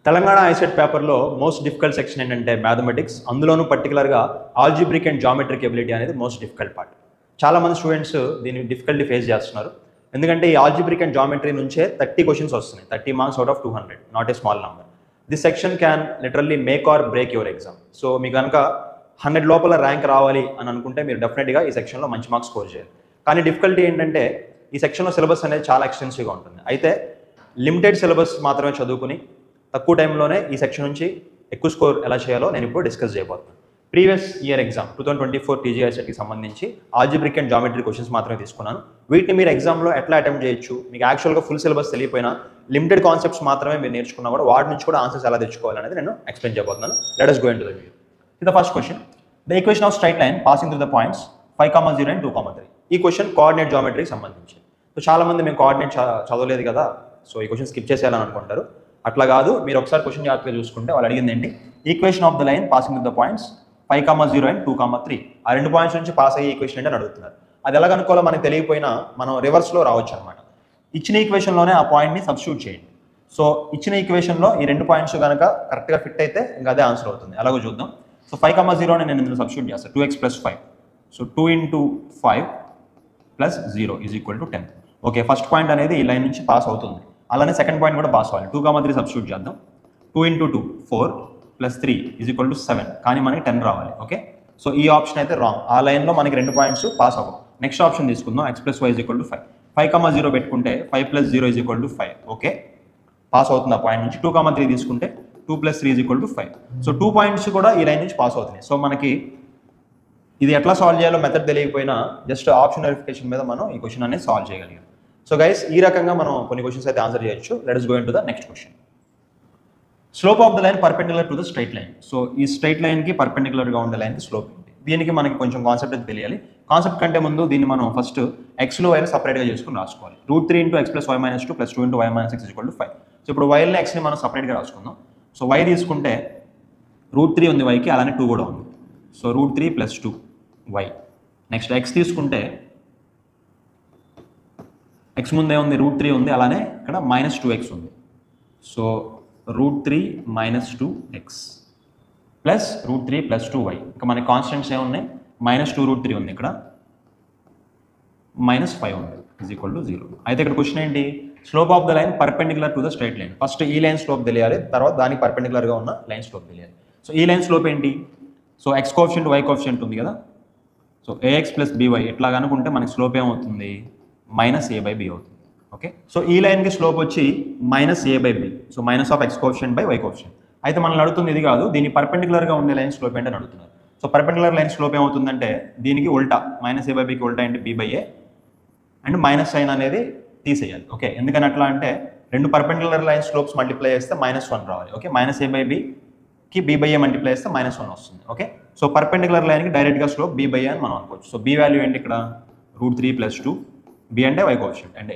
Telangana ICET పేపర్లో most difficult section ఏంటంటే mathematics. అందులోనూ పర్టికులర్గా ఆల్జిబ్రిక్ అండ్ జామెట్రిక్ ఎబిలిటీ అనేది మోస్ట్ డిఫికల్ట్ పార్ట్. చాలామంది స్టూడెంట్స్ దీన్ని డిఫికల్టీ ఫేస్ చేస్తున్నారు. ఎందుకంటే ఈ ఆల్జిబ్రిక్ అండ్ జామెట్రీ నుంచే 30 క్వశ్చన్స్ వస్తున్నాయి. 30 marks out of 200, not a small number. This section can literally make or break your exam. So మీకు కనుక 100 లోపల ర్యాంక్ రావాలి అని అనుకుంటే మీరు డెఫినెట్గా ఈ సెక్షన్లో మంచి మార్క్స్ స్కోర్ చేయాలి. కానీ డిఫికల్టీ ఏంటంటే ఈ సెక్షన్లో సిలబస్ అనేది చాలా ఎక్స్టెన్సివ్గా ఉంటుంది. అయితే లిమిటెడ్ సిలబస్ మాత్రమే చదువుకుని తక్కువ టైంలోనే ఈ సెక్షన్ నుంచి ఎక్కువ స్కోర్ ఎలా చేయాలో నేను ఇప్పుడు డిస్కస్ చేయబోతున్నాను. ప్రీవియస్ ఇయర్ ఎగ్జామ్ 2024 టీజీఐసెట్కి సంబంధించి ఆల్జిబ్రిక్ అండ్ జామెట్రీ క్వశ్చన్స్ మాత్రమే తీసుకున్నాను. వీటిని మీరు ఎగ్జామ్లో ఎట్లా అటెంప్ట్ చేయొచ్చు, మీకు యాక్చువల్గా ఫుల్ సిలబస్ తెలియపోయినా లిమిటెడ్ కాన్సెప్ట్స్ మాత్రమే మీరు నేర్చుకున్నా కూడా వాటి నుంచి కూడా ఆన్సర్స్ ఎలా తెచ్చుకోవాలనేది నేను ఎక్స్ప్లెయిన్ చేయబోతున్నాను. Let us go into the video. The first question, the equation of straight line passing through the points 5, 0 and 2, 3. ఈ క్వశ్చన్ కోఆర్డినేట్ జామెట్రీకి సంబంధించి. సో చాలామంది మేము కోఆర్డినేట్ చదవలేదు కదా, సో ఈ క్వశ్చన్ స్కిప్ చేసేయాలని అనుకుంటారు. అట్లా కాదు, మీరు ఒకసారి క్వశ్చన్ జాగ్రత్తగా చూసుకుంటే వాళ్ళు అడిగింది ఏంటి, equation of the line passing through the points 5, 0 and 2, 3. ఆ 2 పాయింట్స్ నుంచి పాస్ అయ్యే ఈక్వేషన్ ఏంటని అడుగుతున్నారు. అది ఎలా కనుక్కోవాలో మనకు తెలియకపోయినా మనం రివర్స్లో రావచ్చు అనమాట. ఇచ్చిన ఈక్వేషన్లోనే ఆ పాయింట్ని సబ్స్టిట్యూట్ చేయండి. సో ఇచ్చిన ఈక్వేషన్లో ఈ 2 పాయింట్స్ కనుక కరెక్ట్గా ఫిట్ అయితే ఇంకా అదే ఆన్సర్ అవుతుంది. అలాగో చూద్దాం. సో 5, 0 అని నేను ఇందులో సబ్స్టిట్యూట్ చేస్తాను. 2x + 5. So 2 × 5 + 0 = 10. Okay, first point అనేది ఈ లైన్ నుంచి పాస్ అవుతుంది. అలానే సెకండ్ పాయింట్ కూడా పాస్ అవ్వాలి. 2, 3 సబ్స్టిట్యూట్ చేద్దాం. 2 × 2 4 + 3 = 7. కానీ మనకి 10 రావాలి. ఓకే, సో ఈ ఆప్షన్ అయితే రాంగ్. ఆ లైన్లో మనకి 2 పాయింట్స్ పాస్ అవ్వవు. నెక్స్ట్ ఆప్షన్ తీసుకుందాం. x + y = 5. 5, 0 పెట్టుకుంటే 5 + 0 = 5. ఓకే, పాస్ అవుతుంది ఆ పాయింట్ నుంచి. 2, 3 తీసుకుంటే 2 + 3 = 5. సో 2 పాయింట్స్ కూడా ఈ లైన్ నుంచి పాస్ అవుతున్నాయి. సో మనకి ఇది ఎట్లా సాల్వ్ చేయాలో మెథడ్ తెలియకపోయినా జస్ట్ ఆప్షన్ వెరిఫికేషన్ మీద మనం ఈ క్వశ్చన్ అనేది సాల్వ్ చేయగలిగాం. సో గైస్, ఈ రకంగా మనం కొన్ని క్వశ్చన్స్ అయితే ఆన్సర్ చేయొచ్చు. Let us go into the next question. Slope of the line perpendicular to the straight line. So ఈ స్ట్రైట్ లైన్కి పర్పెండిక్యులర్గా ఉండే లైన్కి స్లోప్ ఏంటి, దీనికి మనకి కొంచెం కాన్సెప్ట్ అయితే తెలియాలి. కాన్సెప్ట్ కంటే ముందు దీన్ని మనం ఫస్ట్ ఎక్స్లో వైని సపరేట్గా చేసుకుని రాసుకోవాలి. √3 × x + y - 2 + 2 × y - 6 = 5. సో ఇప్పుడు వైల్ని ఎక్స్ని మనం సపరేట్గా రాసుకుందాం. సో y తీసుకుంటే √3 ఉంది వైకి, అలానే 2 కూడా ఉంది. So √3 + 2 y. నెక్స్ట్ x తీసుకుంటే x ముందే ఉంది, √3 ఉంది, అలానే ఇక్కడ -2x ఉంది. So √3 - 2x plus √3 + 2y. ఇంకా మనకి కాన్స్టెంట్స్ ఏమున్నాయి, -2√3 ఉంది, ఇక్కడ -5 ఉంది, = 0. అయితే ఇక్కడ క్వశ్చన్ ఏంటి, slope of the line perpendicular to the straight line. First ఈ లైన్ స్లోప్ తెలియాలి, తర్వాత దానికి పర్పెండిక్యులర్గా ఉన్న లైన్ స్లోప్ తెలియాలి. సో ఈ లైన్ స్లోప్ ఏంటి, so x coefficient y coefficient ఉంది కదా. సో ax + by ఇట్లా అనుకుంటే మనకి స్లోప్ ఏమవుతుంది, -a/b అవుతుంది. ఓకే, సో ఈ లైన్కి స్లోప్ వచ్చి -a/b. So -(x coefficient / y coefficient). అయితే మనల్ని అడుగుతుంది ఇది కాదు, దీని పర్పెండిక్యులర్గా ఉండే లైన్ స్లోప్ ఏంటని అడుగుతున్నారు. సో పర్పెండిక్యులర్ లైన్ స్లోప్ ఏమవుతుందంటే దీనికి ఉల్టా, -a/bకి ఉల్టా ఏంటి b/a, అండ్ మైనస్ సైన్ అనేది తీసేయాలి. ఓకే, ఎందుకని అట్లా అంటే 2 పర్పెండిక్యులర్ లైన్ స్లోప్స్ మల్టిప్లై చేస్తే -1 రావాలి. ఓకే, -a/bకి b/a మల్టిప్లై చేస్తే -1 వస్తుంది. ఓకే, సో పర్పెండిక్యులర్ లైన్కి డైరెక్ట్గా స్లోప్ b/a అని మనం అనుకోవచ్చు. సో b వాల్యూ ఏంటి ఇక్కడ, √3 + 2, b అంటే y కోఎఫిషియంట్, అండ్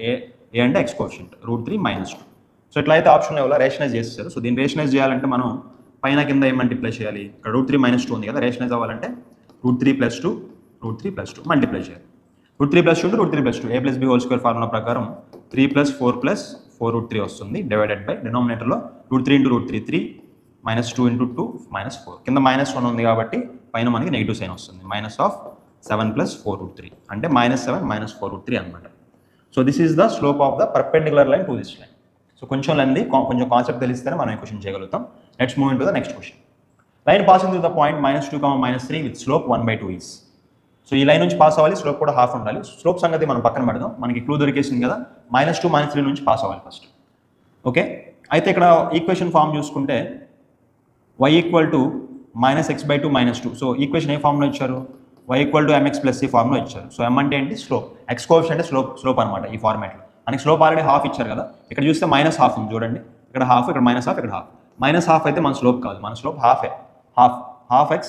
a అంటే x కోఎఫిషియంట్, √3 - 2. సో ఇట్లా అయితే ఆప్షన్ లెవెల్లో రేషనైజ్ చేస్తారు. సో దీన్ని రేషనైజ్ చేయాలంటే మనం పైన కింద ఏం మల్టిప్లై చేయాలి, ఇక్కడ √3 - 2 ఉంది కదా, రేషనైజ్ అవ్వాలంటే √3 + 2, √3 + 2 మల్టిప్లై చేయాలి. √3 + 2 √3 + 2, a + b whole square formula ప్రకారం 3 + 4 + 4 √3 వస్తుంది, డివైడెడ్ బై డినామినేటర్లో √3 × √3 3, -2 × 2 -4, కింద -1 ఉంది కాబట్టి పైన మనకి నెగిటివ్ సైన్ వస్తుంది, -7 + 4 √3 అంటే -7 - 4 √3 అనమాట. So this is the slope of the perpendicular line to this line. So కొంచెం లెంది, కొంచెం కాన్సెప్ట్ తెలిస్తేనే మనం ఈ క్వశ్చన్ చేయగలుగుతాం. Let's move in to the next question. Line passing through the point -2, -3 with slope 1/2 is. So ఈ line నుంచి pass అవ్వాలి, slope కూడా హాఫ్ ఉండాలి. స్లోప్ సంగతి మనం పక్కన పెడదాం, మనకి క్లూ దొరికేసింది కదా, -2, -3 నుంచి పాస్ అవ్వాలి ఫస్ట్. ఓకే, అయితే ఇక్కడ ఈక్వేషన్ ఫామ్ చూసుకుంటే y = -x/2 - 2. సో ఈక్వేషన్ ఏ ఫామ్లో ఇచ్చారు, y = mx + c ఫార్ములా ఇచ్చారు. సో m అంటే ఏంటి, స్లోప్, x కోఎఫిషియంట్ స్లోప్ అనమాట. ఈ ఫార్మాట్లో మనకి స్లోప్ ఆల్రెడీ హాఫ్ ఇచ్చారు కదా, ఇక్కడ చూస్తే -1/2 ఉంది చూడండి, ఇక్కడ హాఫ్, ఇక్కడ -1/2, ఇక్కడ హాఫ్. -1/2 అయితే మన స్లోప్ కాదు, మన స్లోప్ హాఫే, హాఫ్ x.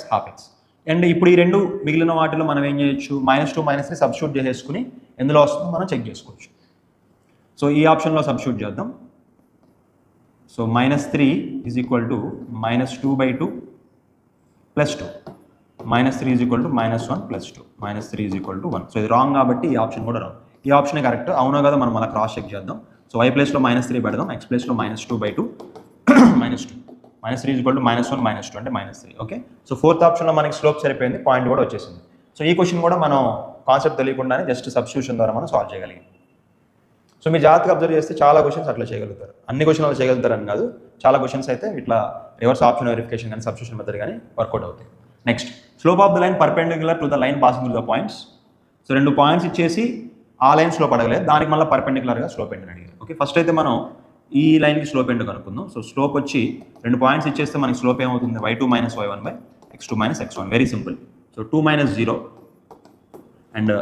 అండ్ ఇప్పుడు ఈ 2 మిగిలిన వాటిలో మనం ఏం చేయొచ్చు, -2, -3 సబ్స్టిట్యూట్ చేసేసుకుని ఎందులో వస్తుందో మనం చెక్ చేసుకోవచ్చు. సో ఈ ఆప్షన్లో సబ్స్టిట్యూట్ చేద్దాం. సో -3 = -2/2 + 2, -3 = -1 + 2, -3 = 1. సో ఇది రాంగ్ కాబట్టి ఈ ఆప్షన్ కూడా రాంగ్. ఈ ఆప్షనే కరెక్ట్, అవునా కదా మనం మళ్ళీ క్రాస్ చెక్ చేద్దాం. సో y ప్లేస్లో -3 పెడదాం, x ప్లేస్లో -2/2 -2, -3 ఈజ్ ఈక్వల్ టు -1 -2 అంటే -3. ఓకే, సో ఫోర్త్ ఆప్షన్లో మనకి స్లోప్ సరిపోయింది, పాయింట్ కూడా వచ్చేసింది. సో ఈ క్వశ్చన్ కూడా మనం కాన్సెప్ట్ తెలియకుండానే జస్ట్ సబ్స్టిట్యూషన్ ద్వారా మనం సాల్వ్ చేయగలిగాం. సో మీరు జాగ్రత్తగా అబ్జర్వ్ చేస్తే చాలా క్వశ్చన్స్ అట్లా చేయగలుగుతారు. అన్ని క్వశ్చన్ అలా చేయగలుగుతారని కాదు, చాలా క్వశ్చన్స్ అయితే ఇట్లా రివర్స్ ఆప్షన్ వెరిఫికేషన్ కానీ సబ్స్టిట్యూషన్ మెథడ్ కానీ వర్కౌట్ అవుతాయి. Next, slope of the line perpendicular to the line passing through the points. So 2 points ఇచ్చేసి ఆ లైన్ స్లోప్ అడగలేదు, దానికి మళ్ళీ పర్పెండిక్యులర్గా స్లోప్ ఎండ్ అడిగారు. ఓకే, ఫస్ట్ అయితే మనం ఈ లైన్కి స్లోప్ ఎండ్ కనుక్కుందాం. సో స్లోప్ వచ్చి 2 పాయింట్స్ ఇచ్చేస్తే మనకి స్లోప్ ఏమవుతుంది, y2 - y1 / x2 - x1. Very simple. So 2 - 0 and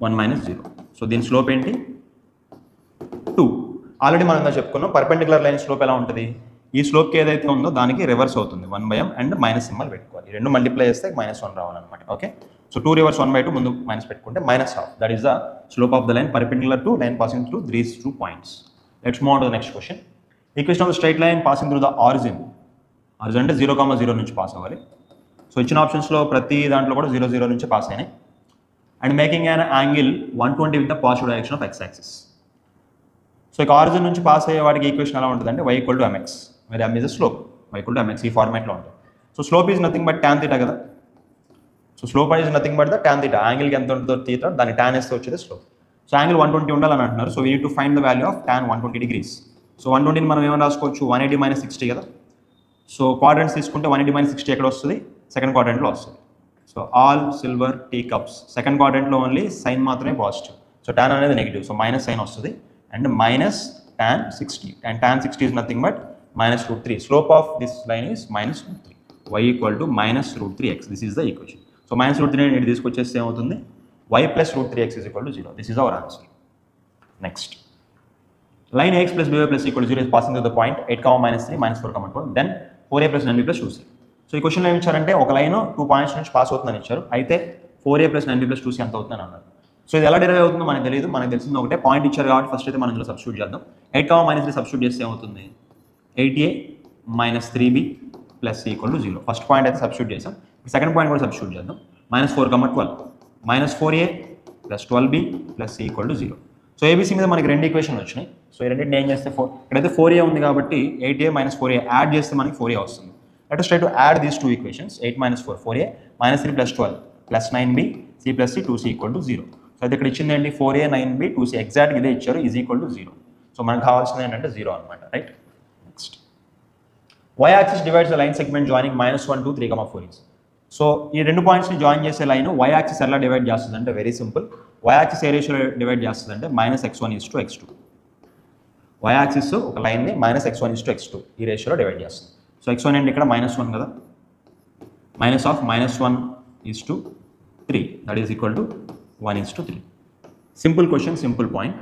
1 - 0. So దీని స్లోప్ ఏంటి, 2. ఆల్రెడీ మనం ఇంకా చెప్పుకున్నాం పర్పెండిక్యులర్ లైన్ స్లోప్ ఎలా ఉంటుంది, ఈ స్లోప్కి ఏదైతే ఉందో దానికి రివర్స్ అవుతుంది, 1/m అండ్ మైనస్ సింబల్ పెట్టుకోవాలి. ఈ 2 మల్టిప్లై చేస్తే -1 రావాలన్నమాట. ఓకే, సో 2 రివర్స్ 1/2 ముందు మైనస్ పెట్టుకుంటే -1/2. That is the slope of the line perpendicular to line passing through these 2 points. Let's move on to the next question. Equation of straight line passing through the origin. Origin అంటే 0,0 నుంచి pass అవ్వాలి. So ఇచ్చిన ఆప్షన్స్లో ప్రతి దాంట్లో కూడా 0, 0 నుంచి pass అయినాయి. And making an angle 120 with the positive direction of x axis. So ఇక ఆరిజిన్ నుంచి పాస్ అయ్యే వాడికి ఈక్వేషన్ ఎలా ఉంటుంది అంటే y = mx, మరి m is a slope, y = mx ఈ ఫార్మాట్లో ఉంటుంది. So slope is nothing but tan θ కదా. So slope is nothing but the tan θ. యాంగిల్కి ఎంత ఉంటుందో తీట దాన్ని tan వేస్తే వచ్చేది స్లోప్. సో యాంగిల్ 120 ఉండాలని అంటున్నారు. So we need to find the value of tan 120 degrees. సో 120ని మనం ఏమైనా రాసుకోవచ్చు, 180 - 60 కదా. సో క్వాడ్రంట్స్ తీసుకుంటే 180 - 60 ఎక్కడ వస్తుంది, సెకండ్ క్వాడ్రంట్లో వస్తుంది. So all silver tea cups second క్వాడ్రంట్లో ఓన్లీ సైన్ మాత్రమే పాజిటివ్. సో tan అనేది నెగిటివ్, సో మైనస్ సైన్ వస్తుంది. And minus tan 60, and tan 60 is nothing but -√3. Slope of this line is -√3. y = -√3x. This is the equation. So -√3 అనేది తీసుకొచ్చేస్తే ఏమవుతుంది, y + √3x = 0. This is our answer. Next, line ax + by = 0 is passing through the point 8, -3, -4, 12. Then 4a + 9b + 2c. So ఈ క్వశ్చన్లో ఏమి ఇచ్చారంటే ఒక line 2 points నుంచి pass అవుతుందని ఇచ్చారు. అయితే 4a + 9b + 2c ఎంత అవుతుందని అన్నారు. సో ఇది ఎలా డెరైవ్ అవుతుందో మనకు తెలియదు, మనకు తెలిసింది ఒకటే పాయింట్ ఇచ్చారు కాబట్టి ఫస్ట్ అయితే మనం ఇందులో సబ్స్టిట్యూట్ చేద్దాం. 8, -3 సబ్స్టిట్యూట్ చేస్తే ఏమవుతుంది, 8a - 3b + c = 0. First point అయితే సబ్స్టిట్యూట్ చేసాం, సెకండ్ పాయింట్ కూడా సబ్స్టిట్యూట్ చేద్దాం. -4, 12, -4a + 12b + c = 0. So ABC మీద మనకి 2 ఈక్వేషన్ వచ్చినాయి. సో ఈ రెండింటిని ఏం చేస్తే ఇక్కడైతే 4a ఉంది కాబట్టి 8a - 4a యాడ్ చేస్తే మనకి 4a వస్తుంది. Let us try to add these 2 equations. 8 - 4, 4a, -3 + 12 + 9b, c + c, 2c = 0. So అయితే ఇక్కడ ఇచ్చింది ఏంటి, 4a, 9b, 2c ఎగ్జాక్ట్గా ఇదే ఇచ్చారు, ఈజ్ ఈక్వల్ టు 0. సో మనకు కావాల్సింది ఏంటంటే 0 అనమాట, right. Next, y axis divides the line segment joining -1, 2, 3, 4 is. So ఈ 2 పాయింట్స్ని జాయిన్ చేసే లైన్ y యాక్సిస్ ఎలా డివైడ్ చేస్తుంది అంటే వెరీ సింపుల్. y యాక్సిస్ ఏ రేషియోలో డివైడ్ చేస్తుంది అంటే -x1 = x2. y యాక్సిస్ ఒక లైన్ని -x1 = x2 ఈ రేషియోలో డివైడ్ చేస్తుంది. సో x1 అంటే ఇక్కడ -1 కదా, -1 = 3, that is equal to 1:3. Simple question, simple point.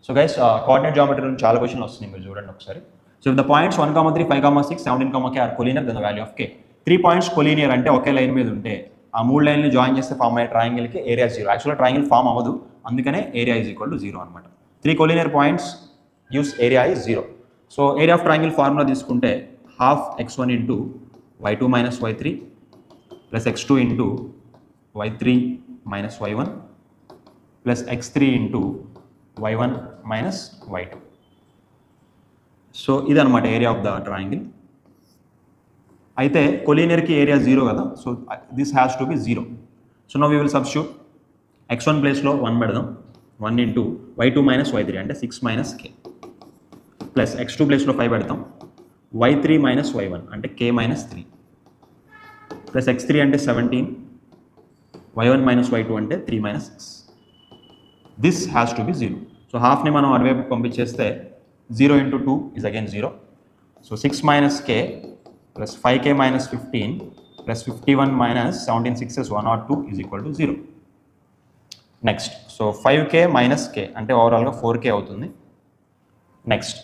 So guys coordinate geometry నుంచి చాలా క్వశ్చన్లు వస్తున్నాయి, మీరు చూడండి ఒకసారి. So the points 1, 3, 5, 6, 17, k are collinear, then the value of k. 3 points collinear అంటే ఒకే లైన్ మీద ఉంటే ఆ 3 లైన్లు జాయిన్ చేస్తే ఫామ్ అయ్యే ట్రయాంగిల్కి ఏరియా 0. యాక్చువల్గా ట్రయాంగిల్ ఫామ్ అవ్వదు, అందుకనే ఏరియా ఈజ్ ఈక్వల్ టు 0 అనమాట. 3 collinear points gives area is 0. So area of triangle formula తీసుకుంటే ½ x1 × y2 - y3 + x2 × y3 - y1 + x3 × y1 - y2. So ఇదన్నమాట ఏరియా ఆఫ్ ద ట్రయాంగిల్. అయితే కొలీనియర్కి area 0 కదా, so this has to be 0. So now we will substitute. x1 ప్లేస్లో 1 పెడదాం, 1 × y2 - y3 అంటే 6 - k plus x2 ప్లేస్లో 5 పెడతాం, y3 - y1 అంటే k - 3 plus x3 అంటే 17, y1 - y2 అంటే 3 - 6. This has to be 0. So హాఫ్ని మనం అటువైపు పంపించేస్తే 0 × 2 is again 0. So 6 - k plus 5k - 15 plus 51 - 17, 6 is 102 is equal to 0. Next, so 5k - k అంటే ఓవరాల్గా 4k అవుతుంది. నెక్స్ట్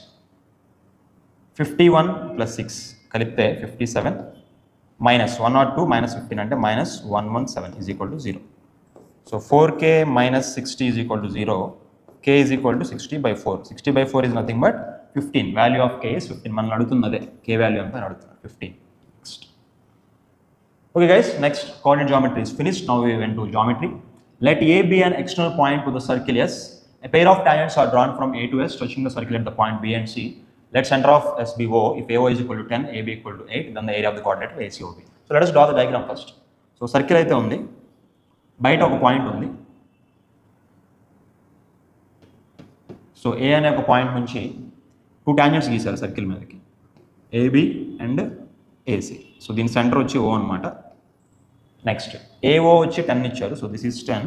51 + 6 కలిపితే 57 - 102 - 15 అంటే -117 is equal to 0. So 4k - 60 is equal to 0. k is equal to 60/4. 60/4 is nothing but 15. Value of k is 15. మనం అడుగుతుంది అదే, k value ఎంత అని అడుగుతున్నారు, 15. Next, okay guys, next coordinate geometry is finished. Now we went to geometry. Let A be an external point to the circle S. A pair of tangents are drawn from A to S touching the circle at the point B and C. let center of S be O. If AO is equal to 10, AB equal to 8, then the area of the quadrilateral ACOB. So let us draw the diagram first. So circle అయితే ఉంది, బయట ఒక point ఉంది. So ఏ అనే ఒక point నుంచి 2 tangents గీశారు circle మీదకి, AB and AC. So దీని సెంటర్ వచ్చి ఓ అనమాట. నెక్స్ట్ ఏఓ వచ్చి 10 ఇచ్చారు. సో దిస్ ఈజ్ 10,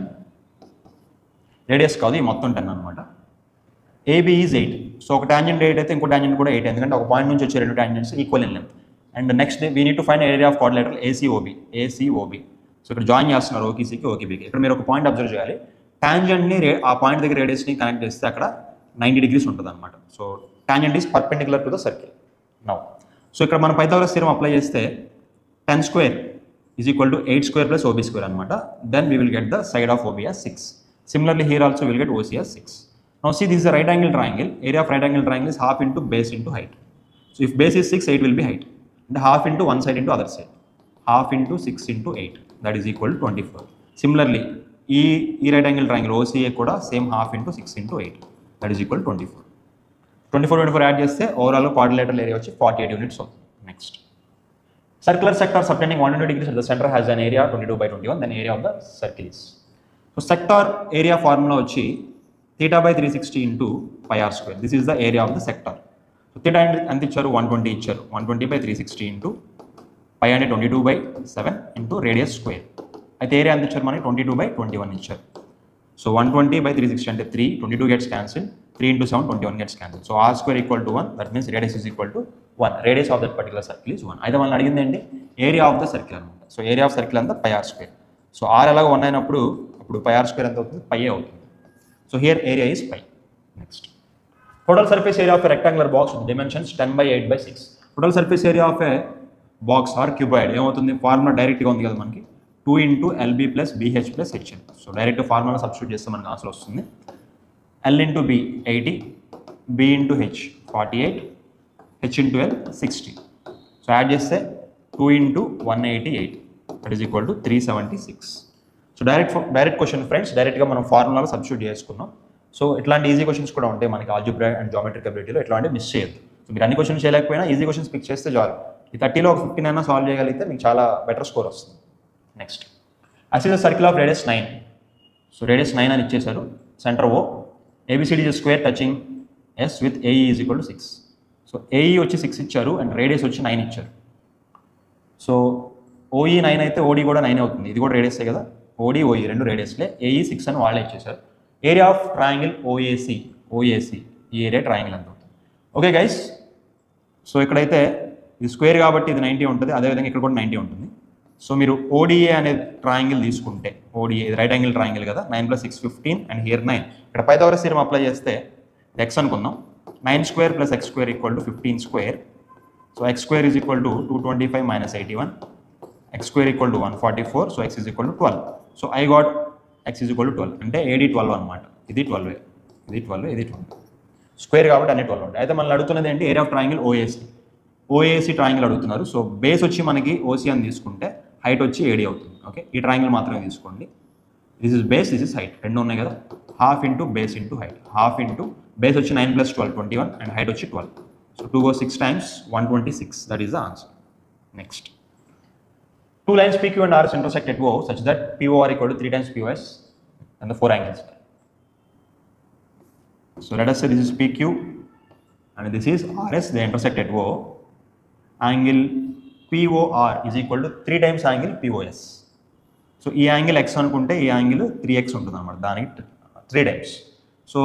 రేడియస్ కాదు, ఈ మొత్తం 10 అనమాట. AB is 8. సో ఒక టాంజెంట్ 8 అయితే ఇంకో టాంజెంట్ కూడా 8, ఎందుకంటే ఒక పాయింట్ నుంచి వచ్చే 2 tangents equal in length. And next we need to find area of quadrilateral ACOB. So ఇక్కడ జాయిన్ చేస్తున్నారు ఓకేసీకి ఓకేబీకి. ఇక్కడ మీరు ఒక పాయింట్ అబ్జర్వ్ చేయాలి, టాంజెంట్ని ఆ పాయింట్ దగ్గర రేడియస్ని కనెక్ట్ చేస్తే అక్కడ 90 degrees ఉంటుంది అనమాట. So tangent is perpendicular to the circle. Now so ఇక్కడ మనం పైథాగరస్ థియరం అప్లై చేస్తే 10 square is equal to 8 square plus OB square అనమాట. Then we will get the side of OB as 6. Similarly here also we will get OC as 6. Now see, this is a right angle triangle. Area of right angle triangle is half into base into height. So if base is 6, 8 will be height, and half into one side into other side. Half into 6 into 8, that is equal to 24. Similarly ఈ right angle triangle OCA కూడా same half into 6 into 8, that is equal to 24. 24 add చేస్తే overall quadrilateral area వచ్చి 48 units అవుతుంది. Next circular sector subtending 120 degrees at the center has an area 22/21, then area of the circle is. So sector area formula వచ్చి theta by 360 into pi r square. This is the area of the sector. So theta ఎంత ఇచ్చారు, 120 ఇచ్చారు. 120 by 360 into pi అంటే 22/7 into radius square. అయితే area ఎంత ఇచ్చారు మనకి, 22/21 ఇచ్చారు. సో 120 by 360 అంటే 3, 22 gets cancelled, 3 into 7, 21 gets cancelled. So r square equal to 1, that means radius is equal to 1. Radius of that particular circle is 1. అయితే మనం అడిగింది ఏంటి, ఏరియా ఆఫ్ ద సర్కిల్ అనమాట. సో ఏరియా ఆఫ్ సర్కిల్ అంతా పై are square. So are ఎలాగో 1 అయినప్పుడు అప్పుడు పై are square ఎంత అవుతుంది, పై అవుతుంది. So here area is pi. Next total surface area of a rectangular box dimensions 10/8/6. Total surface area of a box or cuboid ఏమవుతుంది, formula డైరెక్ట్గా ఉంది కదా మనకి, 2 into LB plus BH plus HN. So direct formula substitute చేస్తే మనకు answer వస్తుంది. L into B 80, B into H 48, H into L 60. So add చేస్తే 2 into 188, that is equal to 376. So direct question friends, డైరెక్ట్గా మనం ఫార్ములాలో substitute చేసుకున్నాం. So ఇట్లాంటి easy questions కూడా ఉంటాయి మనకి ఆల్జీబ్రా అండ్ జామెట్రిక్ అబిలిటీలో, ఇట్లాంటి మిస్ చేయొద్దు. సో మీరు అన్ని క్వశ్చన్స్ చేయలేకపోయినా ఈజీ క్వశ్చన్స్ పిక్ చేస్తే చాలు. ఈ 30లో ఒక 15 అయినా సాల్వ్ చేయగలిగితే మీకు చాలా బెటర్ స్కోర్ వస్తుంది. Next us is the circle of radius 9. So radius 9 అని ఇచ్చేసారు, center O, ABCD is a square touching S with AE is equal to 6. So AE వచ్చి 6 ఇచ్చారు అండ్ రేడియస్ వచ్చి 9 ఇచ్చారు. సో OE 9 అయితే OD కూడా 9 అవుతుంది, ఇది కూడా రేడియసే కదా, OD OE రెండు రేడియస్లే, AE 6 అని వాళ్ళే ఇచ్చేసారు. ఏరియా ఆఫ్ ట్రయాంగిల్ OAC ఈ ఏరియా ట్రయాంగిల్ ఎంత అవుతుంది. ఓకే గైస్, సో ఇక్కడైతే ఇది స్క్వేర్ కాబట్టి ఇది 90 ఉంటుంది, అదేవిధంగా ఇక్కడ కూడా 90 ఉంటుంది. సో మీరు ODA అనే ట్రయాంగిల్ తీసుకుంటే, ODA ఇది రైట్ యాంగిల్ ట్రయాంగిల్ కదా, 9 + 6 15 అండ్ హియర్ 9. ఇక్కడ పైథాగరస్ థియరం అప్లై చేస్తే x అనుకుందాం, 9 square plus x square equal to 15 square. So x square is equal to 225 minus 81, x square equal to 144, so x is equal to 12. So I got x is equal to 12 అంటే AD 12 అనమాట. ఇది 12, ఇది 12, ఇది 12, square కాబట్టి అన్ని 12 ఉంటాయి. అయితే మనం అడుగుతున్నది ఏంటి, area of triangle OAC triangle అడుగుతున్నారు. సో బేస్ వచ్చి మనకి OC అని తీసుకుంటే హైట్ వచ్చి AD అవుతుంది. ఓకే, ఈ ట్రయాంగిల్ మాత్రమే తీసుకోండి. This is base, this is height, రెండు ఉన్నాయి కదా. Half into base into height, half into base వచ్చి 9 + 12 21 అండ్ హైట్ వచ్చి 12. So 2 goes 6 times 126, that is the answer. Next 2 lines PQ and RS intersect at O such that POR equal to 3 times POS and the 4 angles. So let us say this is PQ and this is RS, they intersect at O. Angle POR is equal to 3 times angle POS. So ఈ angle x అనుకుంటే ఈ angle 3x ఉంటుంది అనమాట, దానికి 3 times. So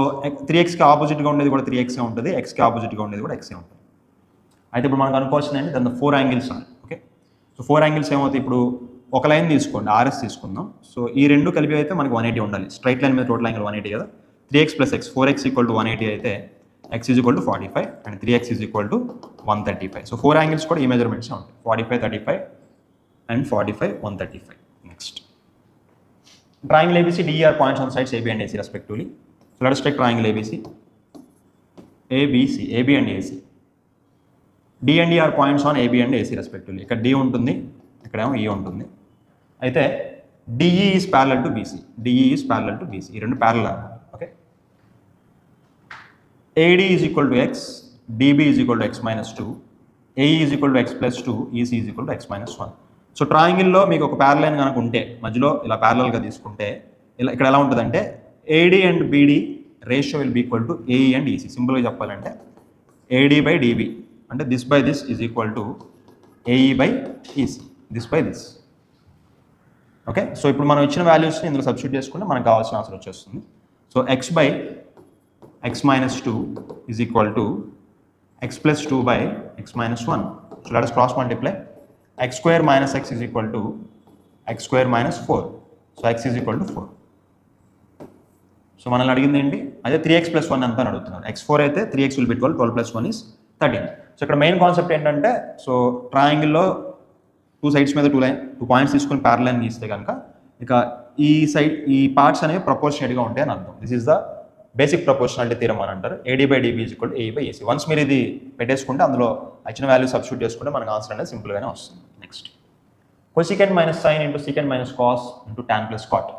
3xకి ఆపోజిట్గా ఉండేది కూడా 3x ఉంటుంది, xకి ఆపోజిట్గా ఉండేది కూడా x ఉంటుంది. అయితే ఇప్పుడు మనకు అనుకోవాల్సింది ఏంటి, దాని 4 angles are. Okay, so 4 angles ఏమవుతాయి, ఇప్పుడు ఒక లైన్ తీసుకోండి, RS తీసుకుందాం. సో ఈ రెండు కలిపి అయితే మనకి 180 ఉండాలి, స్ట్రైట్ లైన్ మీద టోటల్ యాంగిల్ 180 కదా. 3x + x, 4x equal to 180 అయితే x is equal to 45 and 3x is equal to 135. So 4 angles కూడా ఈ మెజర్మెంట్స్ ఉంటాయి, 45 35 and 45 135. Next triangle ABC DE are points on sides AB and AC respectively. So let us take triangle ABC AB and AC. D and E are points on AB and AC respectively. ఇక్కడ D ఉంటుంది, ఇక్కడేమో E ఉంటుంది. అయితే DE is parallel to BC, DE is parallel to BC, ఈ రెండు parallel. Okay, AD is equal to X, DB is equal to x minus 2, AE is equal to x plus 2, EC is equal to x minus 1. So ట్రయాంగిల్లో మీకు ఒక parallel కనుక ఉంటే మధ్యలో ఇలా ప్యారలల్గా తీసుకుంటే ఇలా ఇక్కడ ఎలా ఉంటుందంటే AD and BD ratio will be equal to AE and EC. సింపుల్గా చెప్పాలంటే AD బై DB అంటే this by this is equal to AE by EC, this by this. Okay, so ఇప్పుడు మనం ఇచ్చిన వాల్యూస్ని ఇందులో సబ్స్టిట్యూట్ చేసుకుంటే మనకు కావాల్సిన ఆన్సర్ వచ్చేస్తుంది. So x by x minus 2 is equal to x plus 2 by x minus 1. So let us cross multiply. X square minus x is equal to x square minus 4. So x is equal to 4. So మనల్ని అడిగింది ఏంటి, అదే 3x plus 1 అంతా అడుగుతున్నారు. x4 అయితే 3x will be 12, 12 plus 1 is 13. So ఇక్కడ main concept ఏంటంటే, so ట్రయాంగిల్లో two sides మీద టూ పాయింట్స్ తీసుకుని ప్యారలైన్ గీస్తే కనుక ఇక ఈ పార్ట్స్ అనేవి ప్రపోర్షనేట్గా ఉంటాయి అని అర్థం. This is the basic proportionality theorem అని అంటారు. AD by DB is equal to AE by EC. Once మీరు ఇది పెట్టేసుకుంటే అందులో ఇచ్చిన వాల్యూ సబ్స్టిట్యూట్ చేసుకుంటే మనకు ఆన్సర్ అనేది సింపుల్గానే వస్తుంది. Next, cosecant minus sine into secant minus cos into tan plus cot.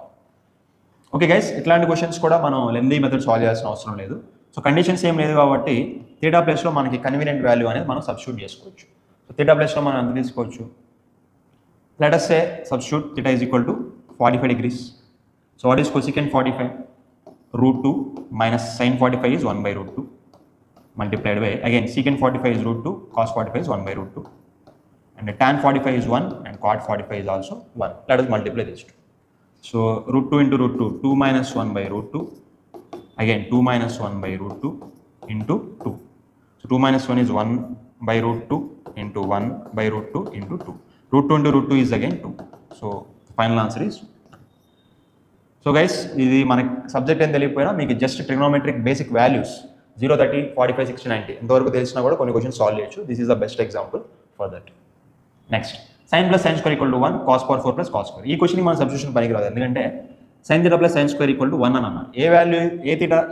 Okay guys, ఇట్లాంటి క్వశ్చన్స్ కూడా మనం లెందీ మెథడ్ సాల్వ్ చేయాల్సిన అవసరం లేదు. సో కండిషన్స్ ఏం లేదు కాబట్టి థీటా ప్లేస్లో మనకి కన్వీనియంట్ వాల్యూ అనేది మనం సబ్స్టిట్యూట్ చేసుకోవచ్చు. సో థీటా ప్లేస్లో మనం ఎంత తీసుకోవచ్చు, let us say substitute theta is equal to 45 degrees. So what is cosecant 45? Root 2 minus sin 45 is 1 by root 2 multiplied by, again secant 45 is root 2, cos 45 is 1 by root 2, and tan 45 is 1 and cot 45 is also 1. Let us multiply these two. So root 2 into root 2, 2 minus 1 by root 2, again 2 minus 1 by root 2 into 2. So 2 minus 1 is 1 by root 2 into 1 by root 2 into 2. Root 2 into root 2 is again 2. So final answer is 2. So guys, ఇది మనకి subject ఏం తెలియకపోయినా మీకు just trigonometric basic values 0, 30, 45, 60, 90 ఇంతవరకు తెలిసినా కూడా కొన్ని questions solve చేయొచ్చు. This is the best example for that. Next, sine plus sine square equal to 1, cos power 4 plus cos square. ఈ క్వశ్చన్ మన సబ్స్టిట్యూషన్ పనికిరాదు, ఎందుకంటే sine theta plus sine square equal to 1 అని అన్నారు. ఏ వాల్యూ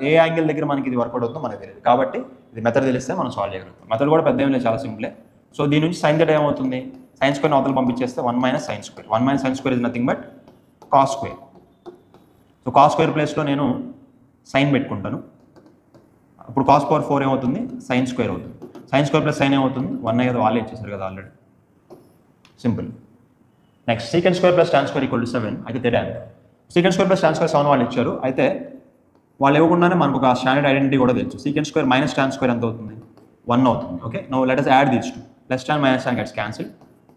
ఏ angle దగ్గర మనకి ఇది వర్కౌట్ అవుతుందో మనకు తెలియదు, కాబట్టి ఇది మెథడ్ తెలిస్తే మనం సాల్వ్ చేయగలుగుతాం. మెథడ్ కూడా పెద్ద ఏం లేదు, చాలా సింపులే. సో దీని నుంచి సైన్ థీటా ఏమవుతుంది, సైన్ స్క్వేర్ అవతల పంపించేస్తే 1 minus sine square. 1 minus sine square is nothing but cos square. So cos square ప్లేస్లో నేను సైన్ పెట్టుకుంటాను. ఇప్పుడు కాస్ పవర్ 4 ఏమవుతుంది, సైన్ స్క్వేర్ అవుతుంది. సైన్ స్క్వేర్ ప్లస్ సైన్ ఏమవుతుంది, 1 కదా, వాళ్ళే ఇచ్చేసారు కదా already, simple. Next, secant square plus tan square equal to 7 అయితే theta. Secant square plus tan square 7 వాళ్ళు ఇచ్చారు, అయితే వాళ్ళు ఇవ్వకుండానే మనకు ఒక స్టాండర్డ్ ఐడెంటిటీ కూడా తెలుసు. Secant square minus tan square ఎంత అవుతుంది, 1 అవుతుంది. Okay, now let us add these two. Plus tan minus tan gets cancel.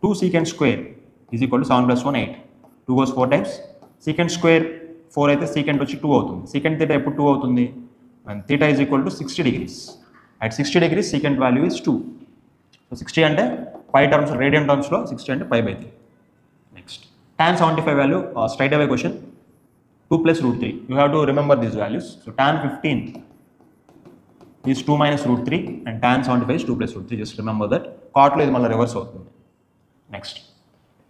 2 secant square is equal to 7 plus 1 8. 2 goes 4 times. Secant square 4 అయితే secant వచ్చి 2 అవుతుంది. Secant theta ఎప్పుడు 2 అవుతుంది, when theta is equal to 60 degrees. At 60 degrees secant value is 2. So 60 అంటే pi terms, radian terms లో 60 అంటే pi by 3. Next, tan 75 value, straight away question, 2 plus root 3. You have to remember these values. So tan 15 is 2 minus root 3 and tan 75 is 2 plus root 3. Just remember that. Cot లో ఇది మళ్ళీ reverse అవుతుంది. Next,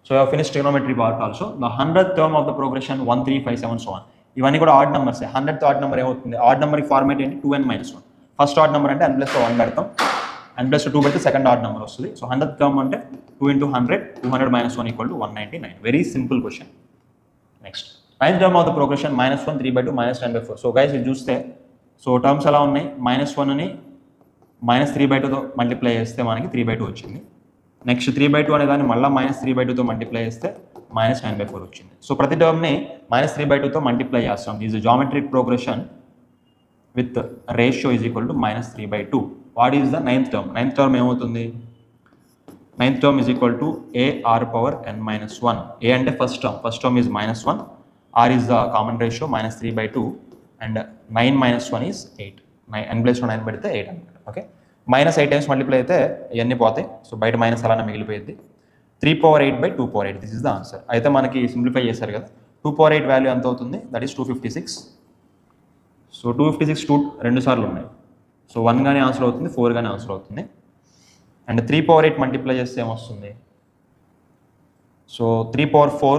so you have finished trigonometry part also. The 100th term of the progression 1, 3, 5, 7 so on. ఇవన్నీ కూడా odd numbers. 100th odd number ఏమవుతుంది, odd number format ఏంటి, 2n minus 1. First odd number అంటే n plus 1 పెడతాం, n plus 2 పెడితే second odd number వస్తుంది. So 100th term అంటే 2 into 100, 200 minus 1 equal to 199. Very simple question. Next, 9th term of the progression minus 1, 3/2, minus 10/4. So guys ఇది చూస్తే, so terms ఎలా ఉన్నాయి, -1ని -3/2తో మల్టిప్లై చేస్తే మనకి 3/2 వచ్చింది. నెక్స్ట్ 3/2 అనే దాన్ని మళ్ళీ -3/2తో మల్టిప్లై చేస్తే -9/4 వచ్చింది. సో ప్రతి టర్మ్ని -3/2తో మల్టిప్లై చేస్తాం. This is geometric progression with ratio is equal to -3/2. What is the 9th term? 9th term ఏమవుతుంది, 9th term is equal to AR power n-1. ఏ అంటే first term is -1, R is the common ratio -3/2 and 9 minus 1 is 8. n plus 9 పెడితే 8 అనమాట. Okay, -8 times multiply అయితే ఇవన్నీ పోతాయి. So బయట minus అలానే మిగిలిపోయింది. 3/8/2/8 దిస్ ఇస్ ద ఆన్సర్. అయితే మనకి సింప్లిఫై చేశారు కదా, 2/8 వాల్యూ ఎంత అవుతుంది, దట్ ఈస్ 256. సో 256 2 రెండు సార్లు ఉన్నాయి. సో 1 కానీ ఆన్సర్ అవుతుంది, 4 కానీ ఆన్సర్ అవుతుంది. అండ్ 3/8 మల్టిప్లై చేస్తే ఏమొస్తుంది, so 3/4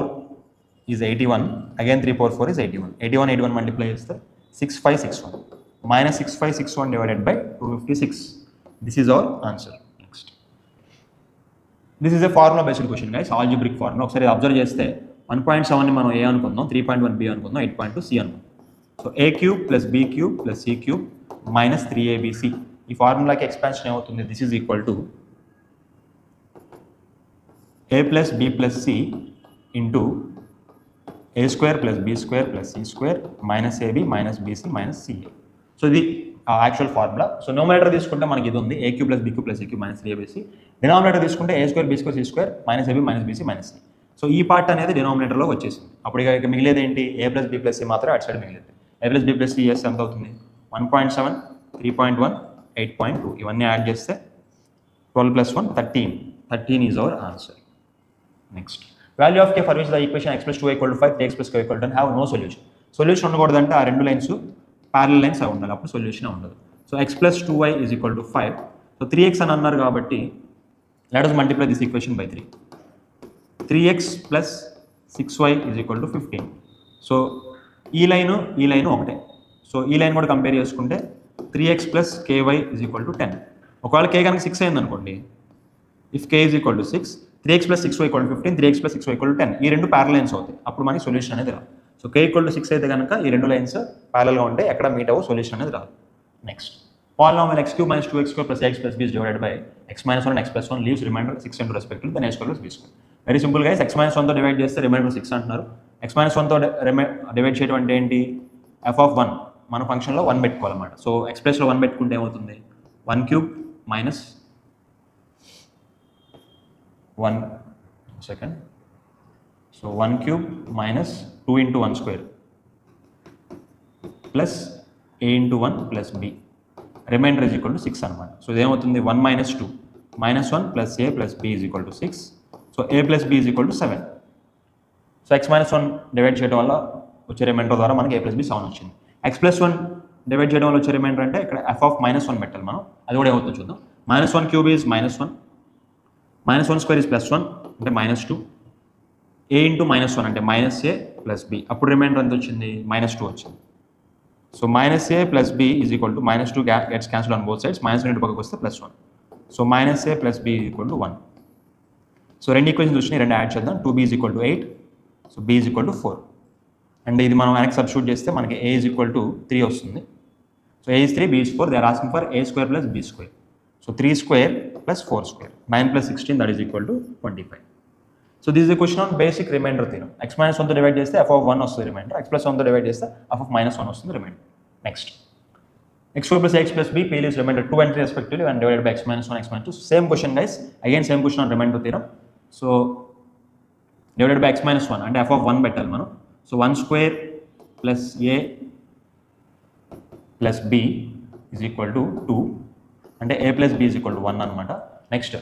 is 81, again 3/4 is 81. 81 multiply చేస్తే 6561. -6561 divided by 256. This is our answer. Next, this is a formula based question guys, algebraic formula. ఒకసారి అబ్జర్వ్ చేస్తే 1.7 ని మనం ఏ అనుకుందాం, 3.1 b అనుకుందాం, 8.2 c అనుకుందాం. So a³ + b³ + c³ - 3abc ఈ ఫార్ములాకి ఎక్స్పాన్షన్ ఏమవుతుంది, this is equal to a plus b plus c into a square plus b square plus c square minus ab minus bc minus ca. So ఇది actual formula. So numerator తీసుకుంటే మనకి ఇది ఉంది, a cube plus b cube plus c cube minus 3abc. Denominator తీసుకుంటే a square b square c square minus ab minus bc minus c. So ఈ part అనేది డినామినేటర్లో వచ్చేసింది. అప్పుడు ఇక మిగిలేదు ఏంటి, a plus b plus c మాత్రం అటు సైడ్ మిగిలేదు. a plus b plus c చేస్తే ఎంత అవుతుంది, 1.7 3.1 8.2 ఇవన్నీ యాడ్ చేస్తే 12 plus 1 13 is our answer. Next, value of k for which the equation x plus 2y equal to 5 3x plus k equal to 10 have no solution. Solution ఉండకూడదంటే ఆ రెండు lines parallel lines అవి ఉండాలి, అప్పుడు సొల్యూషన్ ఉండదు. So x plus 2y is equal to 5. So 3x అని అన్నారు కాబట్టి let us multiply this equation by 3. 3x plus 6y is equal to 15. So ఈ లైను ఒకటే. సో ఈ లైన్ కూడా కంపేర్ చేసుకుంటే 3x plus ky is equal to 10. ఒకవేళ k కనుక 6 అయింది అనుకోండి, if k is equal to 6, 3x plus 6y equal to 15, 3x plus 6y equal to 10. ఈ రెండు ప్యారల్ లైన్స్ అవుతాయి, అప్పుడు మనకి సొల్యూషన్ అనేది రాదు. సో k equal to 6 అయితే కనుక ఈ రెండు లైన్స్ ప్యారల్గా ఉంటే ఎక్కడ మీట్ అవ్వ, సొల్యూషన్ అనేది రాదు. Next, polynomial x cube minus 2x square plus x plus b is divided by x minus 1 and x plus 1 leaves remainder 6 into respectively then a square plus b square. Very simple guys, x minus 1తో divide చేస్తే remainder 6 అంటున్నారు. x minus 1తో divide చేయడం అంటే ఏంటి, f of 1 మన ఫంక్షన్లో 1 పెట్టుకోవాలన్నమాట. సో x ప్లస్లో 1 పెట్టుకుంటే ఏమవుతుంది, 1 cube minus 1 second. So 1 cube minus 2 into 1 square plus a into 1 plus b. Remainder is equal to 6 అనమాట. సో ఇదేమవుతుంది 1 minus 2 minus 1 plus a plus b is equal to 6. So a plus b is equal to 7. So x minus 1 divide చేయడం వల్ల వచ్చే reminder ద్వారా మనకి a plus b 7 వచ్చింది. x plus 1 divide చేయడం వల్ల వచ్చే రిమైండర్ అంటే ఇక్కడ f of minus 1 పెట్టాలి మనం, అది కూడా ఏమవుతుందో చూద్దాం. minus 1 cube is minus 1, minus 1 square is plus 1 అంటే minus 2, a into minus 1 అంటే minus a plus b. అప్పుడు రిమైండర్ ఎంత వచ్చింది, minus 2 వచ్చింది. So minus a plus b is equal to minus 2 gets cancelled on both sides, minus 1 పక్కకు వస్తే plus 1. So minus a plus b is equal to 1. So రెండు equations వచ్చినాయి, రెండు add చేద్దాం. 2b is equal to 8, so b is equal to 4. And ఇది మనం వెనక్కి substitute చేస్తే మనకి a is equal to 3 వస్తుంది. So a is 3, b is 4, they are asking for a square plus b square. So 3 square plus 4 square, 9 plus 16 that is equal to 25. So this is a question on basic remainder theorem. X minus 1 to divide చేస్తే f of 1 వస్తుంది remainder, x plus 1 to divide చేస్తే f of minus 1 వస్తుంది remainder. Next, x square plus x plus b p leaves remainder 2 and 3 respectively and divided by x minus 1 x minus 2. Same question guys, again same question on remainder theorem. So divided by x minus 1 and f of 1 పెట్టాలి మనం. So 1 square plus a plus b is equal to 2 అంటే a plus b is equal to 1 అనమాట. Next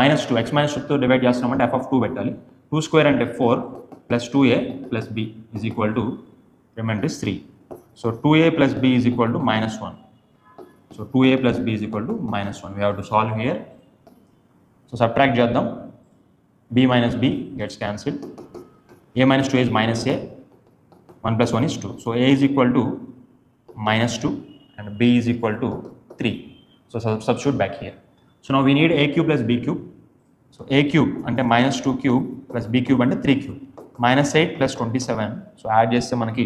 minus 2, x minus 2తో divide చేస్తున్నామంటే f of 2 పెట్టాలి. 2 square అంటే 4 plus 2a plus b is equal to remainder is 3. So 2a plus b is equal to minus 1. So 2a plus b is equal to minus 1. We have to solve here. So subtract చేద్దాం. b minus b gets cancelled. a minus 2 is minus a. 1 plus 1 is 2. So a is equal to minus 2 and b is equal to 3. So substitute back here. So now we need a cube plus b cube. So a cube అంటే minus 2 cube plus b cube అంటే 3 cube. minus 8 plus 27. So add చేస్తే మనకి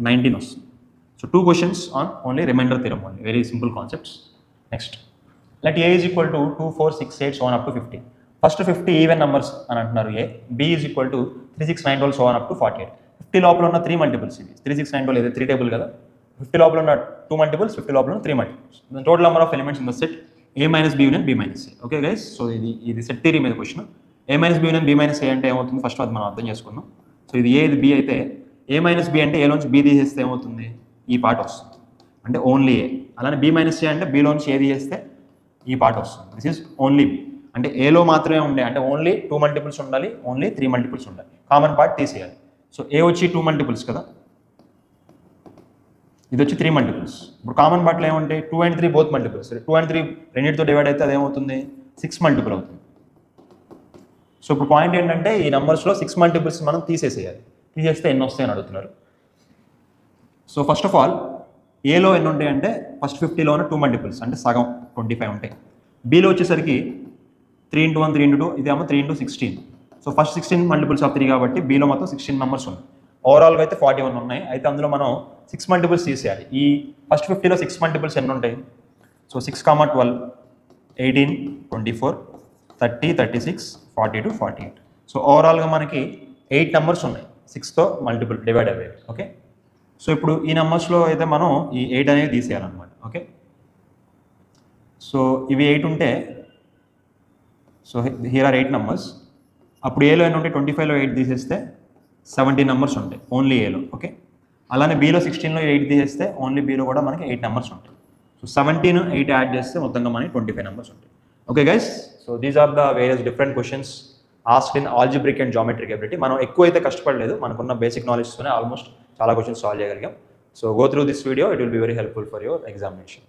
19 వస్తుంది. So 2 questions on only remainder theorem only. Very simple concepts. Next, let a is equal to 2, 4, 6, 8 so on up to 50. First 50 even numbers అని అంటున్నారు a. b is equal to 3, 6, 9, 12 so on up to 48. 50 లోపల ఉన్న 3 multiples ఇవి. 3, 6, 9, 12 ఇది 3 table కదా. 50 లోపల ఉన్న 2 multiples, 50 లోపల ఉన్న 3 multiples. The total number of elements in the set a minus b union b minus a. Okay guys, so ఇది సెట్ థియరీ మీద question. a minus b union b minus a అంటే ఏమవుతుంది, first అది మనం అర్థం చేసుకుందాం. సో ఇది a ఇది b అయితే a minus b అంటే a లోంచి b తీసేస్తే ఏమవుతుంది, ఈ పార్ట్ వస్తుంది అంటే ఓన్లీ a. అలానే b minus a అంటే b లోంచి a తీసేస్తే ఈ పార్ట్ వస్తుంది. This is only b. అంటే ఏలో మాత్రమే ఉండే అంటే ఓన్లీ 2 multiples ఉండాలి, ఓన్లీ 3 multiples ఉండాలి. కామన్ పార్ట్ తీసేయాలి. సో a వచ్చి 2 multiples కదా, ఇది వచ్చి 3 multiples. ఇప్పుడు కామన్ పార్ట్లో ఏముంటాయి, 2 and 3 బోత్ మల్టిపుల్స్. 2 and 3 రెండింటితో డివైడ్ అయితే అదేమవుతుంది, 6 multiple అవుతుంది. సో ఇప్పుడు పాయింట్ ఏంటంటే ఈ నెంబర్స్లో 6 multiples మనం తీసేసేయాలి. తీసేస్తే ఎన్ని వస్తాయని అడుగుతున్నారు. సో ఫస్ట్ ఆఫ్ ఆల్ ఏలో ఎన్ని ఉంటాయి అంటే ఫస్ట్ 50లోనే 2 multiples అంటే సగం 25 ఉంటాయి. బీలో వచ్చేసరికి 3 into 1 3 into 2 ఇదేమో 3 into 16. So first 16 multiples of 3 కాబట్టి బీలో మొత్తం 16 members ఉన్నాయి. ఓవరాల్గా అయితే 41 ఉన్నాయి. అయితే అందులో మనం 6 multiples తీసేయాలి. ఈ ఫస్ట్ 50లో 6 multiples ఎన్ని ఉంటాయి, సో 6, 12, 18, 24, 30, 36, 42, 48. సో ఓవరాల్గా మనకి 8 నెంబర్స్ ఉన్నాయి 6తో మల్టిపుల్ డివైడ్ అయ్యేవి. ఓకే, సో ఇప్పుడు ఈ నెంబర్స్లో అయితే మనం ఈ 8 అనేది తీసేయాలన్నమాట. ఓకే, సో ఇవి 8 ఉంటే, సో హియర్ ఆర్ 8 నెంబర్స్. అప్పుడు ఏలో ఎన్ని ఉంటాయి, 25లో 8 తీసేస్తే 17 నెంబర్స్ ఉంటాయి ఓన్లీ ఏలో. ఓకే, అలానే బీలో 16లో 8 తీసేస్తే ఓన్లీ బీలో కూడా మనకి 8 నెంబర్స్ ఉంటాయి. సో 17, 8 యాడ్ చేస్తే మొత్తంగా మనకి 25 నెంబర్స్ ఉంటాయి. Okay guys, so these are the various different questions asked in algebraic and geometric ability. మనం ఎక్కువ అయితే కష్టపడలేదు, మనకున్న బేసిక్ నాలెడ్జ్తోనే ఆల్మోస్ట్ చాలా క్వశ్చన్స్ సాల్వ్ చేయగలిగాం. So go through this video, it will be very helpful for your examination.